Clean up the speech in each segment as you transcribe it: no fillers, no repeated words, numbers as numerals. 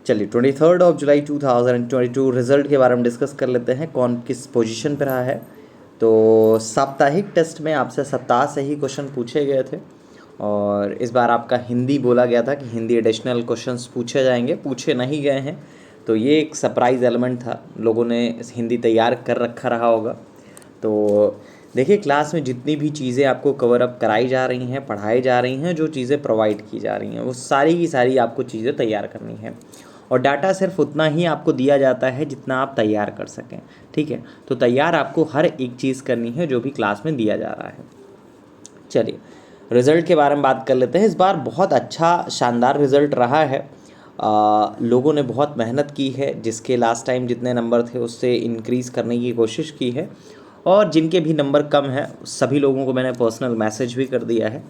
चलिए 23 जुलाई 2022 रिज़ल्ट के बारे में डिस्कस कर लेते हैं, कौन किस पोजीशन पे रहा है। तो साप्ताहिक टेस्ट में आपसे सप्ताह से ही क्वेश्चन पूछे गए थे और इस बार आपका हिंदी बोला गया था कि हिंदी एडिशनल क्वेश्चंस पूछे जाएंगे, पूछे नहीं गए हैं। तो ये एक सरप्राइज़ एलिमेंट था, लोगों ने हिंदी तैयार कर रखा रहा होगा। तो देखिए, क्लास में जितनी भी चीज़ें आपको कवर अप कराई जा रही हैं, पढ़ाई जा रही हैं, जो चीज़ें प्रोवाइड की जा रही हैं, वो सारी की सारी आपको चीज़ें तैयार करनी है और डाटा सिर्फ उतना ही आपको दिया जाता है जितना आप तैयार कर सकें। ठीक है, तो तैयार आपको हर एक चीज़ करनी है जो भी क्लास में दिया जा रहा है। चलिए रिज़ल्ट के बारे में बात कर लेते हैं। इस बार बहुत अच्छा शानदार रिज़ल्ट रहा है। लोगों ने बहुत मेहनत की है, जिसके लास्ट टाइम जितने नंबर थे उससे इंक्रीज़ करने की कोशिश की है और जिनके भी नंबर कम हैं सभी लोगों को मैंने पर्सनल मैसेज भी कर दिया है।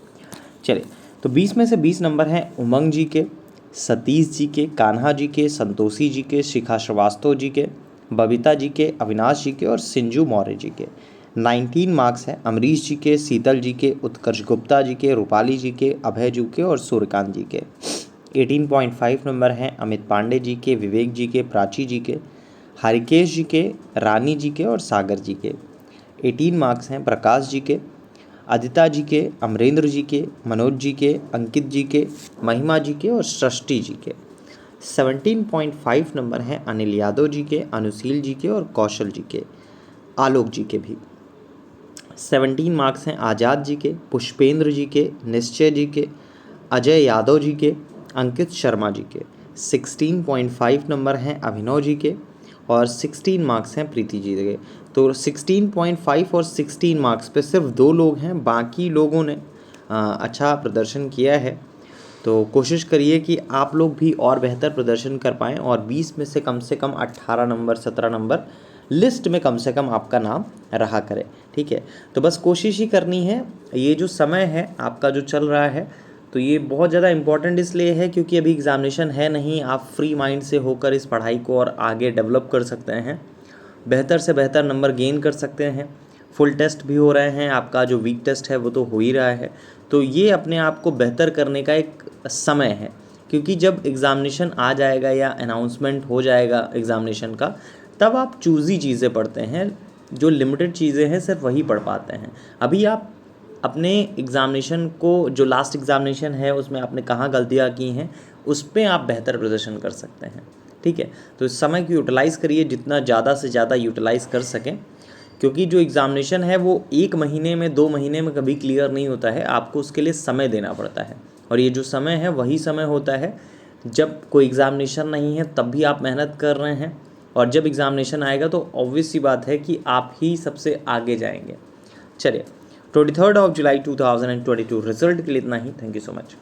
चलिए, तो 20 में से 20 नंबर हैं उमंग जी के, सतीश जी के, कान्हा जी के, संतोषी जी के, शिखा श्रीवास्तव जी के, बबीता जी के, अविनाश जी के और सिंजू मौर्य जी के। 19 मार्क्स हैं अमरीश जी के, शीतल जी के, उत्कर्ष गुप्ता जी के, रूपाली जी के, अभय जी के और सूर्यकांत जी के। 18.5 नंबर हैं अमित पांडे जी के, विवेक जी के, प्राची जी के, हरिकेश जी के, रानी जी के और सागर जी के। 18 मार्क्स हैं प्रकाश जी के, आदिता जी के, अमरेंद्र जी के, मनोज जी के, अंकित जी के, महिमा जी के और सृष्टि जी के। 17.5 नंबर हैं अनिल यादव जी के, अनुशील जी के और कौशल जी के, आलोक जी के भी। 17 मार्क्स हैं आज़ाद जी के, पुष्पेंद्र जी के, निश्चय जी के, अजय यादव जी के, अंकित शर्मा जी के। 16.5 नंबर हैं अभिनव जी के और 16 मार्क्स हैं प्रीति जी के। तो 16.5 और 16 मार्क्स पे सिर्फ 2 लोग हैं, बाकी लोगों ने अच्छा प्रदर्शन किया है। तो कोशिश करिए कि आप लोग भी और बेहतर प्रदर्शन कर पाएँ और 20 में से कम 18 नंबर 17 नंबर लिस्ट में कम से कम आपका नाम रहा करे। ठीक है, तो बस कोशिश ही करनी है। ये जो समय है आपका जो चल रहा है, तो ये बहुत ज़्यादा इम्पॉर्टेंट इसलिए है क्योंकि अभी एग्ज़ामिनेशन है नहीं, आप फ्री माइंड से होकर इस पढ़ाई को और आगे डेवलप कर सकते हैं, बेहतर से बेहतर नंबर गेन कर सकते हैं। फुल टेस्ट भी हो रहे हैं, आपका जो वीक टेस्ट है वो तो हो ही रहा है। तो ये अपने आप को बेहतर करने का एक समय है, क्योंकि जब एग्ज़ामिनेशन आ जाएगा या अनाउंसमेंट हो जाएगा एग्ज़ामिनेशन का, तब आप चूज़ी चीज़ें पढ़ते हैं, जो लिमिटेड चीज़ें हैं सिर्फ वही पढ़ पाते हैं। अभी आप अपने एग्ज़ामिनेशन को, जो लास्ट एग्ज़ामिनेशन है उसमें आपने कहाँ गलतियाँ की हैं, उस पर आप बेहतर प्रदर्शन कर सकते हैं। ठीक है, तो इस समय को यूटिलाइज़ करिए, जितना ज़्यादा से ज़्यादा यूटिलाइज़ कर सकें, क्योंकि जो एग्ज़ामिनेशन है वो 1 महीने में 2 महीने में कभी क्लियर नहीं होता है, आपको उसके लिए समय देना पड़ता है। और ये जो समय है वही समय होता है जब कोई एग्ज़ामिनेशन नहीं है तब भी आप मेहनत कर रहे हैं, और जब एग्ज़ामिनेशन आएगा तो ऑब्वियस सी बात है कि आप ही सबसे आगे जाएंगे। चलिए, 23 जुलाई 2022 रिजल्ट के लिए इतना ही। Thank you so much.